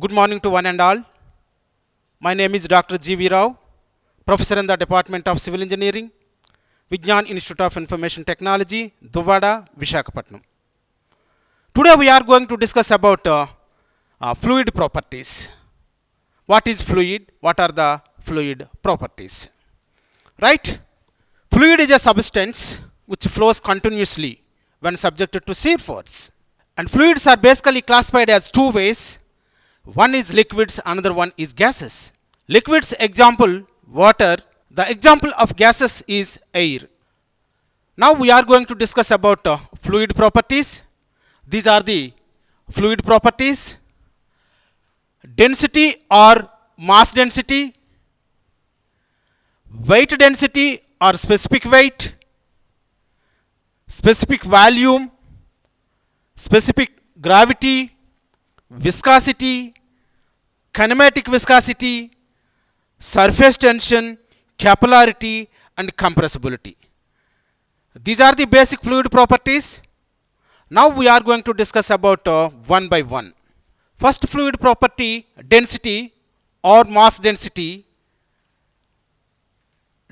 Good morning to one and all. My name is Dr. G.V. Rao, Professor in the Department of Civil Engineering, Vijnan Institute of Information Technology, Duvada, Visakhapatnam. Today we are going to discuss about fluid properties. What is fluid? What are the fluid properties? Right? Fluid is a substance which flows continuously when subjected to shear force. And fluids are basically classified as two ways. One is liquids, another one is gases. Liquids example water, the example of gases is air. Now we are going to discuss about fluid properties. These are the fluid properties. Density or mass density, weight density or specific weight, specific volume, specific gravity, viscosity, kinematic viscosity, surface tension, capillarity and compressibility. These are the basic fluid properties. Now we are going to discuss about one by one. First fluid property, density or mass density.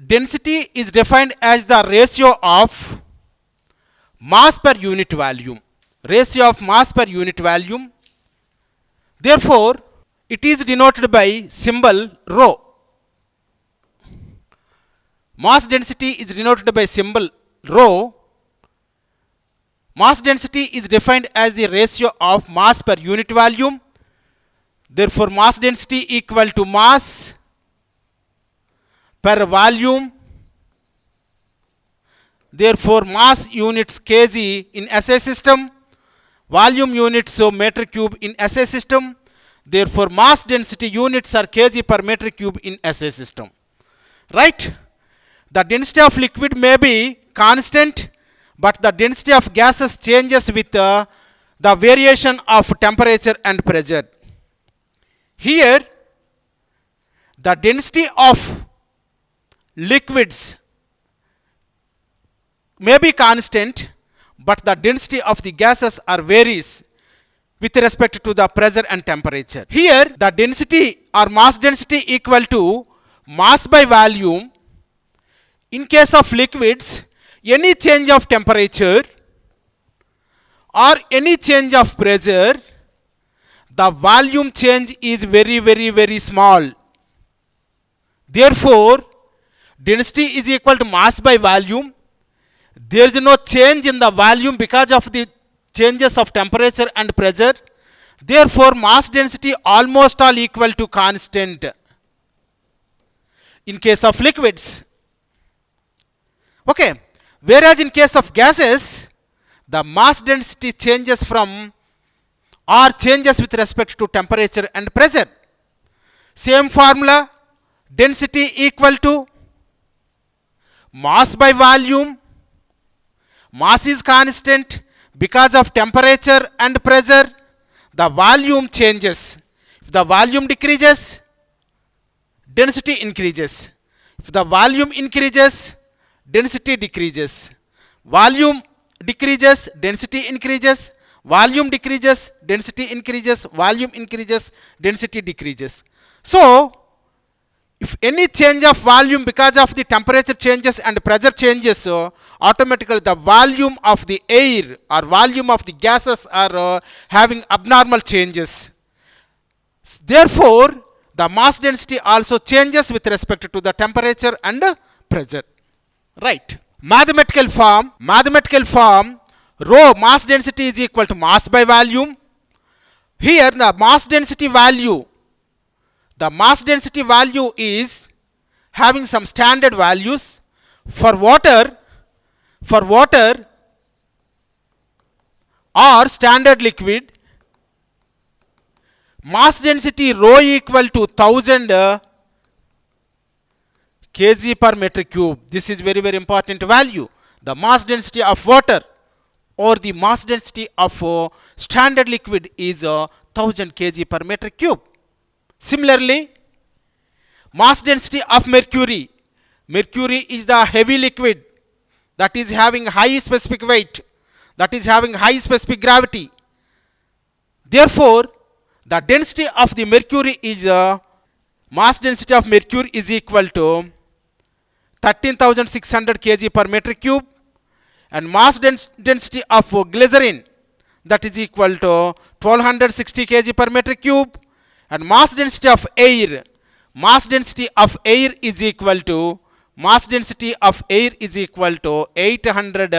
Density is defined as the ratio of mass per unit volume. Ratio of mass per unit volume. Therefore, it is denoted by symbol rho. Mass density is denoted by symbol rho. Mass density is defined as the ratio of mass per unit volume. Therefore, mass density equal to mass per volume. Therefore, mass units kg in SI system, volume units meter cube in SI system. Therefore, mass density units are kg per meter cube in SI system. Right? The density of liquid may be constant, but the density of gases changes with the variation of temperature and pressure. Here, the density of liquids may be constant, but the density of the gases are varies with respect to the pressure and temperature. Here, the density or mass density equal to mass by volume. In case of liquids, any change of temperature or any change of pressure, the volume change is very small. Therefore, density is equal to mass by volume. There is no change in the volume because of the changes of temperature and pressure. Therefore, mass density almost all equal to constant in case of liquids. Okay. Whereas in case of gases, the mass density changes from or changes with respect to temperature and pressure. Same formula, density equal to mass by volume. Mass is constant because of temperature and pressure. The volume changes. If the volume decreases, density increases. If the volume increases, density decreases. Volume decreases, density increases. Volume decreases, density increases. Volume increases, density decreases. So, if any change of volume because of the temperature changes and pressure changes, automatically the volume of the air or volume of the gases are having abnormal changes. Therefore, the mass density also changes with respect to the temperature and pressure. Right. Mathematical form, rho mass density is equal to mass by volume. Here the mass density value is having some standard values. For water or standard liquid, mass density rho equal to 1000 kg per meter cube. This is very important value. The mass density of water or the mass density of standard liquid is 1000 kg per meter cube. Similarly, mass density of mercury. Mercury is the heavy liquid that is having high specific weight, that is having high specific gravity. Therefore, The density of the mercury is mass density of mercury is equal to 13,600 kg per metric cube, and mass density of glycerin, that is equal to 1260 kg per metric cube, and mass density of air is equal to 800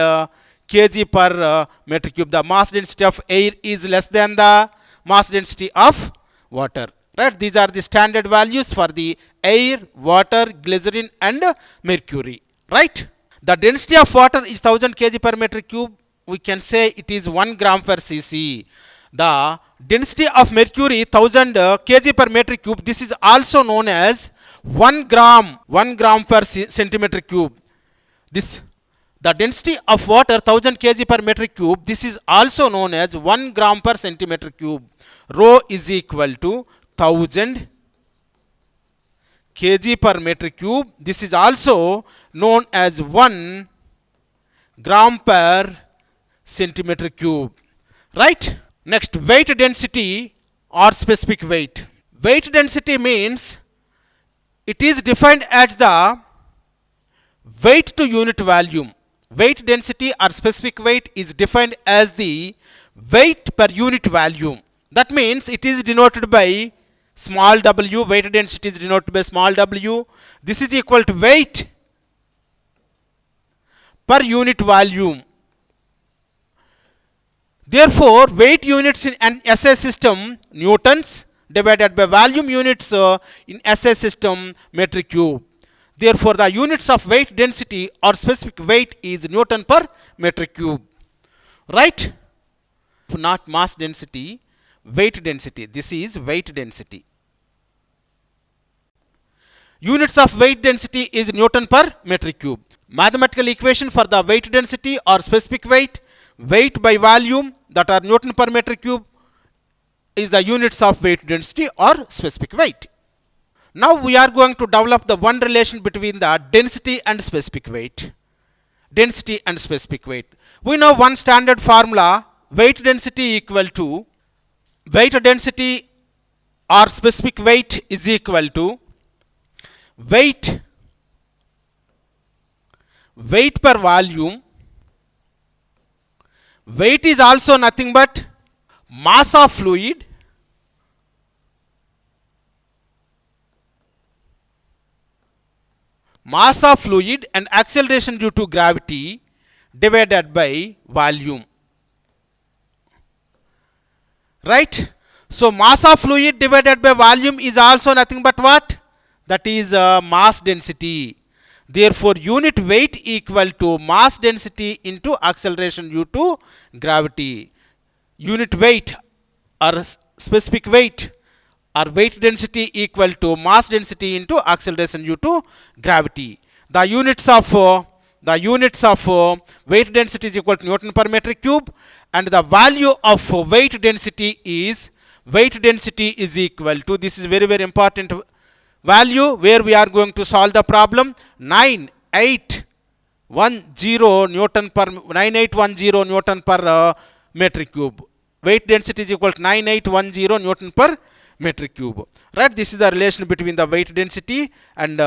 kg per metric cube. The mass density of air is less than the mass density of water, right? These are the standard values for the air, water, glycerin and mercury, right? The density of water is 1000 kg per metric cube. We can say it is 1 gram per cc. The density of mercury 1000 kg per metric cube. This is also known as 1 gram per centimeter cube. The density of water 1000 kg per metric cube. This is also known as 1 gram per centimeter cube. Rho is equal to 1000 kg per metric cube. This is also known as 1 gram per centimeter cube, right? Next, weight density or specific weight. Weight density means it is defined as the weight to unit volume. Weight density or specific weight is defined as the weight per unit volume. That means it is denoted by small w. Weight density is denoted by small w. This is equal to weight per unit volume. Therefore, weight units in an SI system, newtons, divided by volume units in SI system, metric cube. Therefore, the units of weight density or specific weight is Newton per metric cube, right? Not mass density, weight density. This is weight density. Units of weight density is Newton per metric cube. Mathematical equation for the weight density or specific weight, weight by volume, that are Newton per metric cube, is the units of weight density or specific weight. Now we are going to develop the one relation between the density and specific weight. Density and specific weight. We know one standard formula, weight density equal to weight density or specific weight is equal to weight per volume. Weight is also nothing but mass of fluid and acceleration due to gravity divided by volume, right? So mass of fluid divided by volume is also nothing but what? That is mass density. Therefore, unit weight equal to mass density into acceleration due to gravity. Unit weight or specific weight or weight density equal to mass density into acceleration due to gravity. The units of weight density is equal to Newton per metric cube, and the value of weight density is equal to, this is very very important value where we are going to solve the problem, 9810 Newton per metric cube. Weight density is equal to 9810 Newton per metric cube, right? This is the relation between the weight density and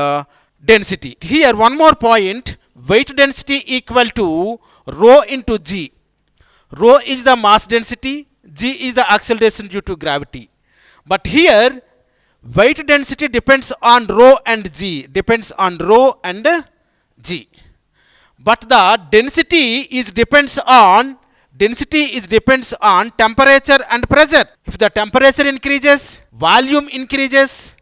density. Here one more point, weight density equal to rho into g. Rho is the mass density, g is the acceleration due to gravity. But here weight density depends on rho and g, but the density depends on temperature and pressure. If the temperature increases, volume increases,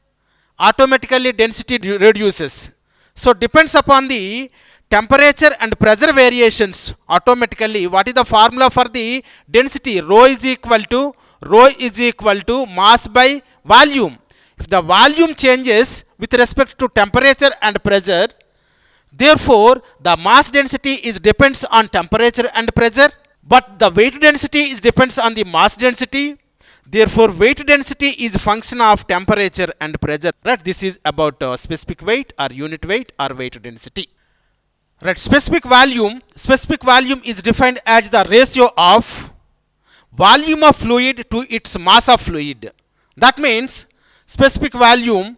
automatically density reduces. So depends upon the temperature and pressure variations, automatically what is the formula for the density? Rho is equal to mass by volume. If the volume changes with respect to temperature and pressure, therefore the mass density depends on temperature and pressure, but the weight density depends on the mass density. Therefore weight density is function of temperature and pressure, right? This is about specific weight or unit weight or weight density, right? Specific volume is defined as the ratio of volume of fluid to its mass of fluid. That means specific volume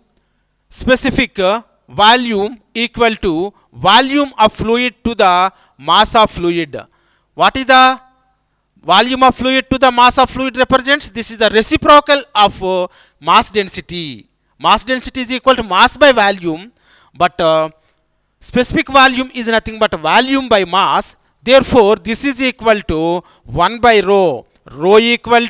equal to volume of fluid to the mass of fluid. What is the volume of fluid to the mass of fluid represents? This is the reciprocal of mass density. Mass density is equal to mass by volume, but specific volume is nothing but volume by mass. Therefore this is equal to 1 by rho. Rho equal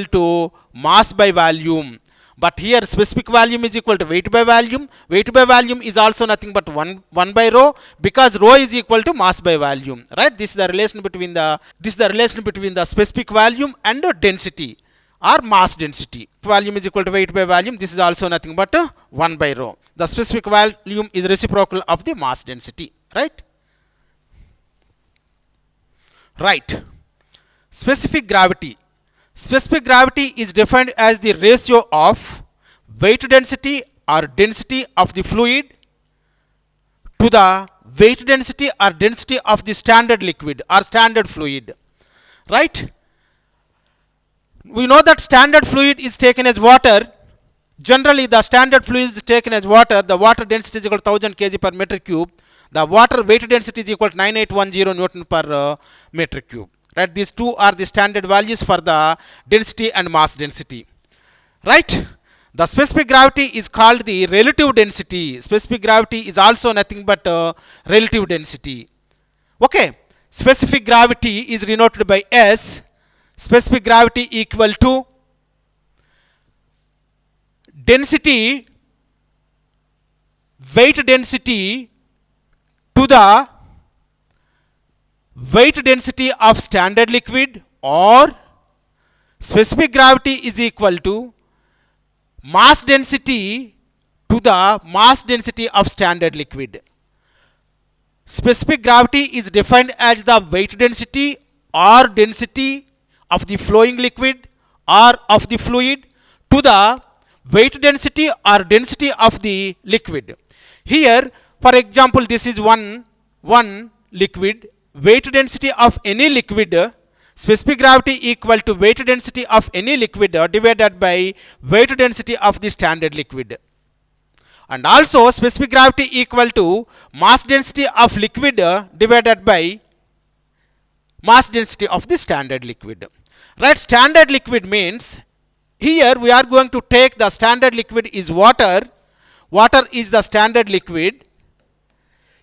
to mass by volume. But here specific volume is equal to weight by volume. Weight by volume is also nothing but 1 by rho, because rho is equal to mass by volume. Right? This is the relation between the specific volume and the density or mass density. Volume is equal to weight by volume. This is also nothing but 1 by rho. The specific volume is reciprocal of the mass density. Right? Right. Specific gravity. Specific gravity is defined as the ratio of weight density or density of the fluid to the weight density or density of the standard liquid or standard fluid. Right? We know that standard fluid is taken as water. Generally the standard fluid is taken as water. The water density is equal to 1000 kg per meter cube. The water weight density is equal to 9810 Newton per meter cube. Right? These two are the standard values for the density and mass density. Right? The specific gravity is called the relative density. Specific gravity is also nothing but relative density. Okay. Specific gravity is denoted by S. Specific gravity equal to density, weight density to the weight density of standard liquid, or specific gravity is equal to mass density to the mass density of standard liquid. Specific gravity is defined as the weight density or density of the flowing liquid or of the fluid to the weight density or density of the liquid. Here, for example, this is one liquid. Weight density of any liquid, specific gravity equal to weight density of any liquid divided by weight density of the standard liquid. And also specific gravity equal to mass density of liquid divided by mass density of the standard liquid. Right? Standard liquid means, here we are going to take the standard liquid is water. Water is the standard liquid.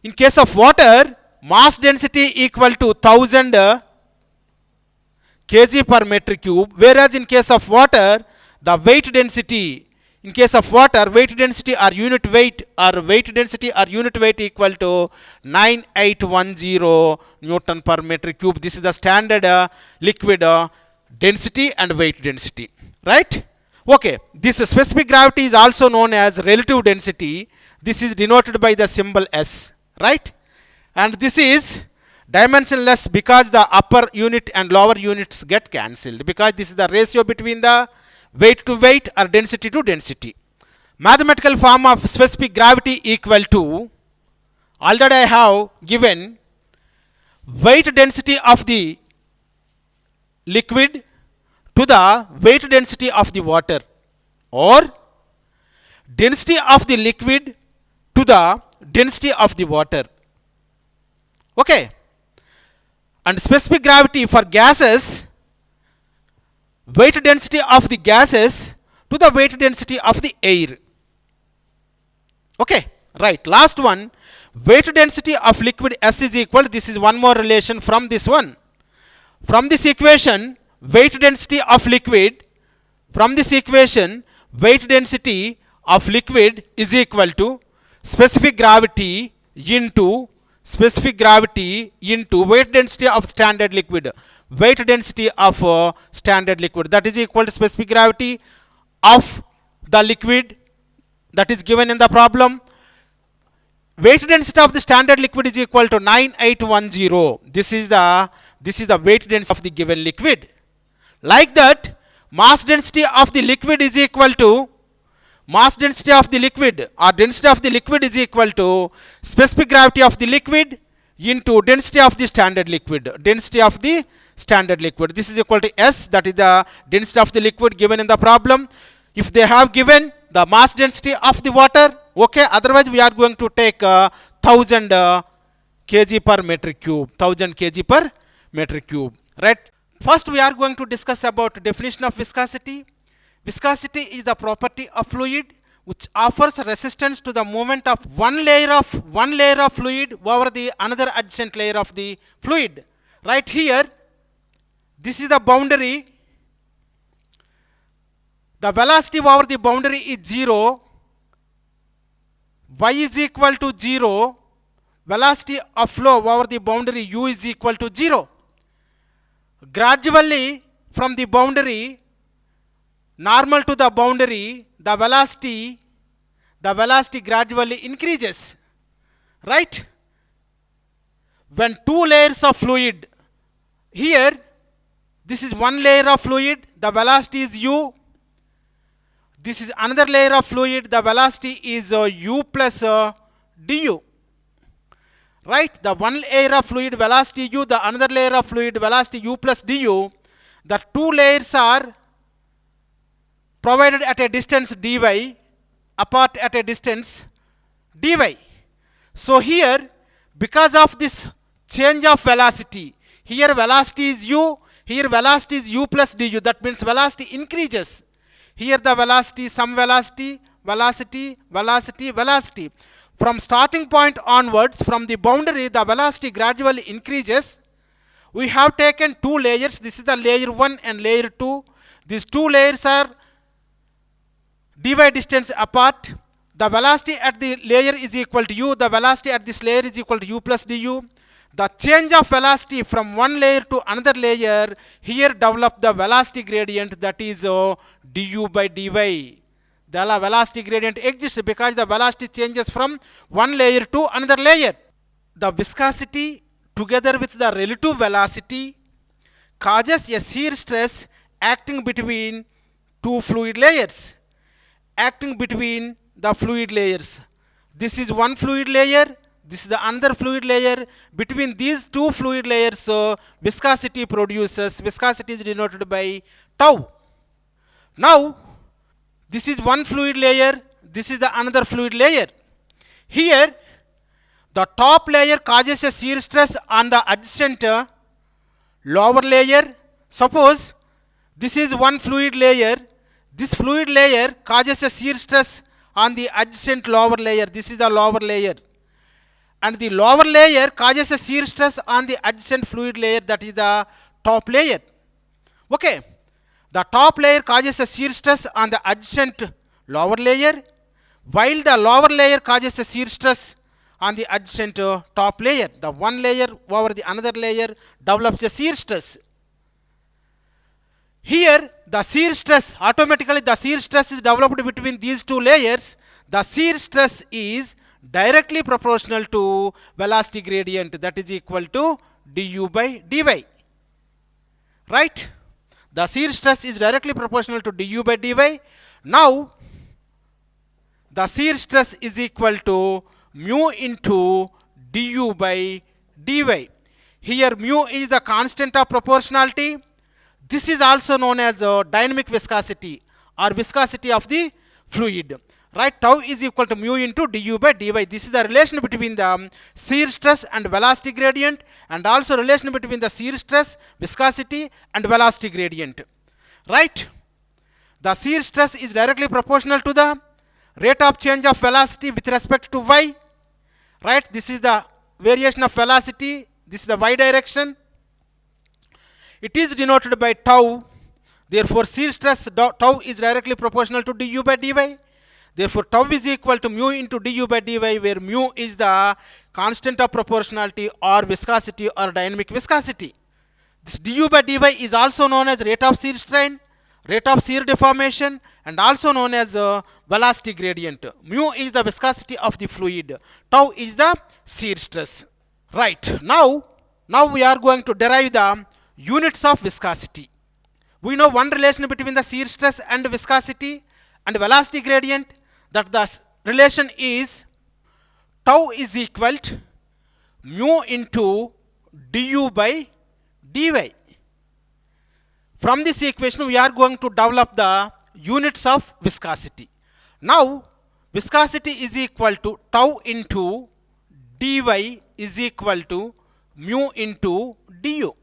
In case of water, mass density equal to 1000 kg per meter cube, whereas in case of water, the weight density, in case of water, weight density or unit weight equal to 9810 Newton per meter cube. This is the standard liquid density and weight density. Right? Okay. This specific gravity is also known as relative density. This is denoted by the symbol S. Right? And this is dimensionless because the upper unit and lower units get cancelled, because this is the ratio between the weight to weight or density to density. Mathematical form of specific gravity equal to, already I have given weight density of the liquid to the weight density of the water, or density of the liquid to the density of the water. Okay. And specific gravity for gases, weight density of the gases to the weight density of the air. Okay. Right. Last one, weight density of liquid S is equal, this is one more relation from this one. From this equation, weight density of liquid, weight density of liquid is equal to specific gravity into weight density of standard liquid. Weight density of standard liquid, that is equal to specific gravity of the liquid that is given in the problem. Weight density of the standard liquid is equal to 9810. This is the weight density of the given liquid. Like that, mass density of the liquid is equal to density of the liquid is equal to specific gravity of the liquid into density of the standard liquid. Density of the standard liquid. This is equal to S, that is the density of the liquid given in the problem. If they have given the mass density of the water, okay, otherwise we are going to take 1000 kg per metric cube, 1000 kg per metric cube, right? First we are going to discuss about definition of viscosity. Viscosity is the property of fluid which offers resistance to the movement of one layer of fluid over the another adjacent layer of the fluid. Right here, this is the boundary. The velocity over the boundary is 0. Y is equal to 0. Velocity of flow over the boundary U is equal to 0. Gradually from the boundary, normal to the boundary, the velocity gradually increases, right? When two layers of fluid, here this is one layer of fluid, the velocity is u. This is another layer of fluid, the velocity is u plus du, right? The one layer of fluid velocity u, the another layer of fluid velocity u plus du. The two layers are provided at a distance dy, apart at a distance dy. So here, because of this change of velocity, here velocity is u, here velocity is u plus du, that means velocity increases. Here the velocity, some velocity, velocity, velocity, velocity. From starting point onwards, from the boundary, the velocity gradually increases. We have taken two layers, this is the layer 1 and layer 2. These two layers are dy distance apart. The velocity at the layer is equal to u, the velocity at this layer is equal to u plus du. The change of velocity from one layer to another layer, here develop the velocity gradient, that is du by dy. The velocity gradient exists because the velocity changes from one layer to another layer. The viscosity together with the relative velocity causes a shear stress acting between two fluid layers. Acting between the fluid layers. This is one fluid layer, this is the another fluid layer. Between these two fluid layers, viscosity produces. Viscosity is denoted by tau. Now, this is one fluid layer, this is the another fluid layer. Here, the top layer causes a shear stress on the adjacent lower layer. Suppose this is one fluid layer. This fluid layer causes a shear stress on the adjacent lower layer. This is the lower layer. And the lower layer causes a shear stress on the adjacent fluid layer, that is the top layer. Okay. The top layer causes a shear stress on the adjacent lower layer, while the lower layer causes a shear stress on the adjacent top layer. The one layer over the another layer develops a shear stress. Here, the shear stress, automatically the shear stress is developed between these two layers. The shear stress is directly proportional to velocity gradient, that is equal to du by dy. Right? The shear stress is directly proportional to du by dy. Now, the shear stress is equal to mu into du by dy. Here mu is the constant of proportionality. This is also known as dynamic viscosity or viscosity of the fluid. Right? Tau is equal to mu into du by dy. This is the relation between the shear stress and velocity gradient, and also relation between the shear stress, viscosity and velocity gradient. Right? The shear stress is directly proportional to the rate of change of velocity with respect to y. Right? This is the variation of velocity. This is the y direction. It is denoted by tau. Therefore, shear stress tau is directly proportional to du by dy. Therefore, tau is equal to mu into du by dy, where mu is the constant of proportionality or viscosity or dynamic viscosity. This du by dy is also known as rate of shear strain, rate of shear deformation, and also known as velocity gradient. Mu is the viscosity of the fluid. Tau is the shear stress. Right. Now we are going to derive the units of viscosity. We know one relation between the shear stress and viscosity and velocity gradient, that the relation is tau is equal to mu into du by dy. From this equation, we are going to develop the units of viscosity. Now, viscosity is equal to tau into dy is equal to mu into du.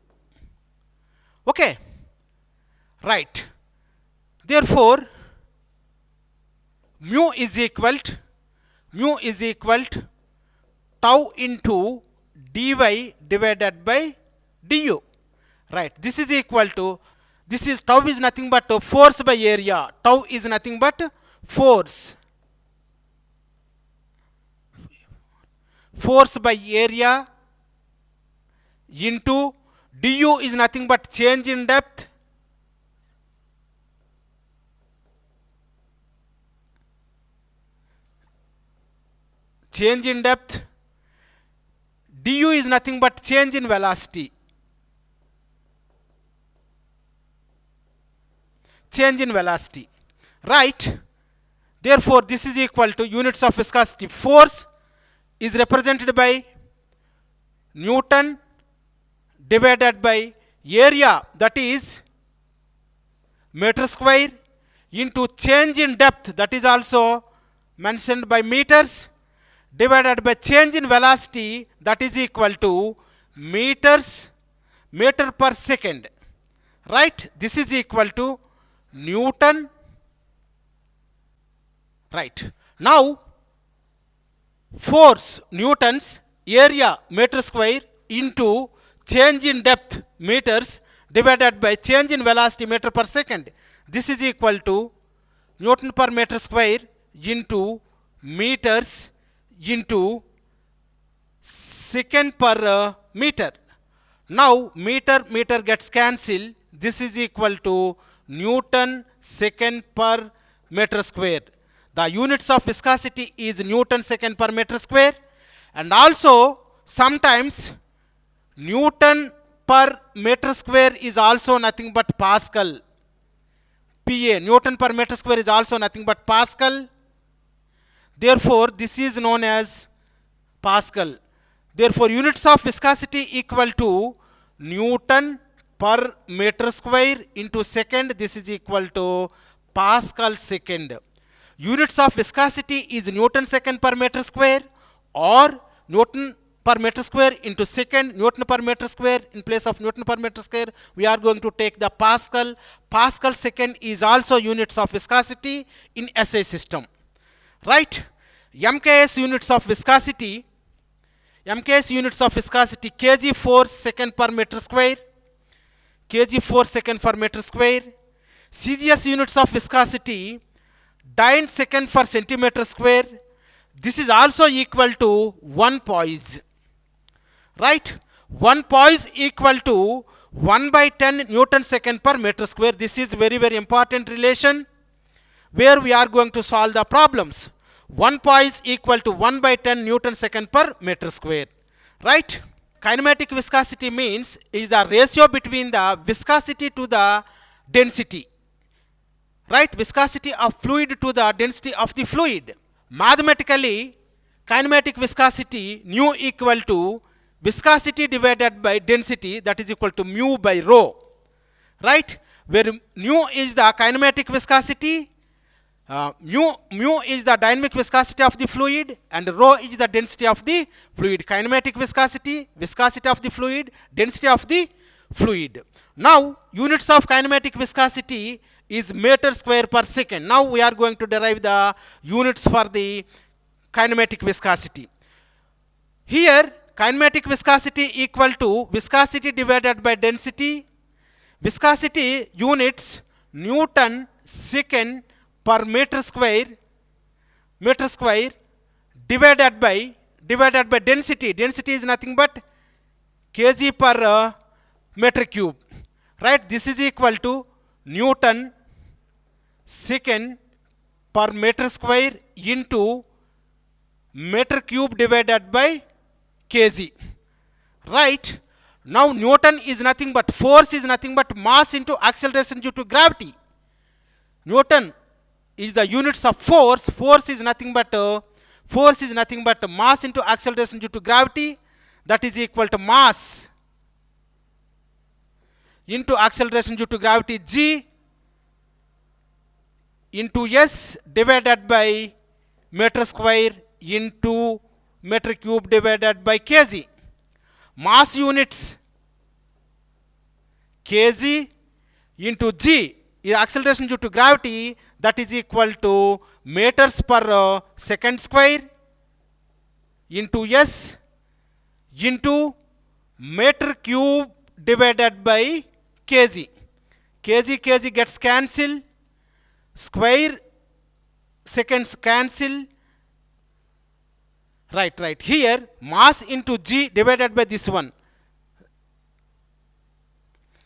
Okay, right. Therefore, mu is equal to tau into dy divided by du. Right, this is equal to, this is tau is nothing but force by area. Tau is nothing but force by area into du is nothing but change in depth du is nothing but change in velocity, right? Therefore, this is equal to units of viscosity. Force is represented by Newton divided by area, that is meter square, into change in depth, that is also mentioned by meters, divided by change in velocity, that is equal to meter per second, right? This is equal to Newton, right? Now, force Newtons, area meter square into change in depth meters divided by change in velocity meter per second. This is equal to Newton per meter square into meters into second per meter. Now, meter gets cancelled. This is equal to Newton second per meter square. The units of viscosity is Newton second per meter square, and also sometimes Newton per meter square is also nothing but Pascal. PA, Newton per meter square, is also nothing but Pascal. Therefore, this is known as Pascal. Therefore, units of viscosity equal to Newton per meter square into second. This is equal to Pascal second. Units of viscosity is Newton second per meter square or Newton per meter square into second. Newton per meter square, in place of Newton per meter square, we are going to take the Pascal. Pascal second is also units of viscosity in SI system, right? MKS units of viscosity, kg force second per meter square, CGS units of viscosity, dyne second per centimeter square. This is also equal to 1 poise, right? 1 poise equal to 1 by 10 Newton second per meter square. This is very, very important relation where we are going to solve the problems. 1 poise equal to 1 by 10 Newton second per meter square, right? Kinematic viscosity means is the ratio between the viscosity to the density, right? Viscosity of fluid to the density of the fluid. Mathematically, kinematic viscosity nu equal to viscosity divided by density, that is equal to mu by rho, right? Where nu is the kinematic viscosity, mu is the dynamic viscosity of the fluid, and rho is the density of the fluid. Kinematic viscosity, viscosity of the fluid, density of the fluid. Now, units of kinematic viscosity is meter square per second. Now, we are going to derive the units for the kinematic viscosity. Here, kinematic viscosity equal to viscosity divided by density. Viscosity units Newton second per meter square divided by density. Density is nothing but kg per meter cube, right? This is equal to Newton second per meter square into meter cube divided by kg, right? Now, Newton is nothing but, force is nothing but mass into acceleration due to gravity. Newton is the units of force. Force is nothing but mass into acceleration due to gravity, that is equal to mass into acceleration due to gravity g into s divided by meter square into meter cube divided by kg. Mass units kg into g is acceleration due to gravity, that is equal to meters per second square into s into meter cube divided by kg. Kg gets cancelled, square seconds cancel. Right here mass into g divided by this one.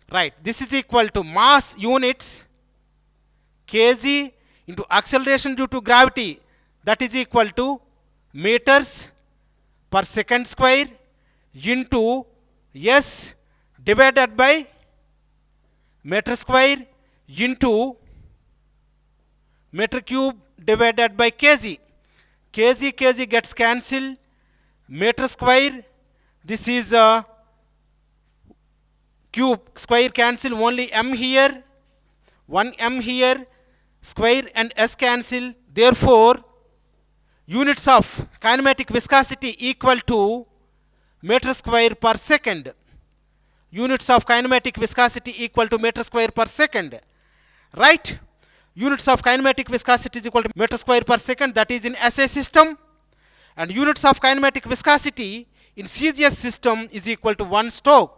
Right, this is equal to mass units kg into acceleration due to gravity, that is equal to meters per second square into s divided by meter square into meter cube divided by kg. Kg gets cancelled, meter square, this is a cube, square cancel, only m here, 1 m here, square and s cancel. Therefore, units of kinematic viscosity equal to meter square per second. Units of kinematic viscosity equal to meter square per second. Right? Units of kinematic viscosity is equal to meter square per second, that is in SA system. And units of kinematic viscosity in CGS system is equal to 1 Stokes.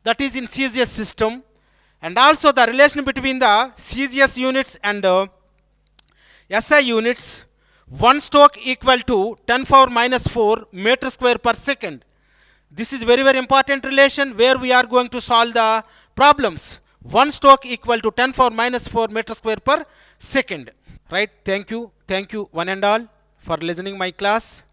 That is in CGS system. And also the relation between the CGS units and SI units, 1 Stokes equal to 10⁻⁻⁴ meter square per second. This is very important relation where we are going to solve the problems. 1 Stokes equal to 10⁻⁻⁴ meter square per second. Right? Thank you one and all for listening my class.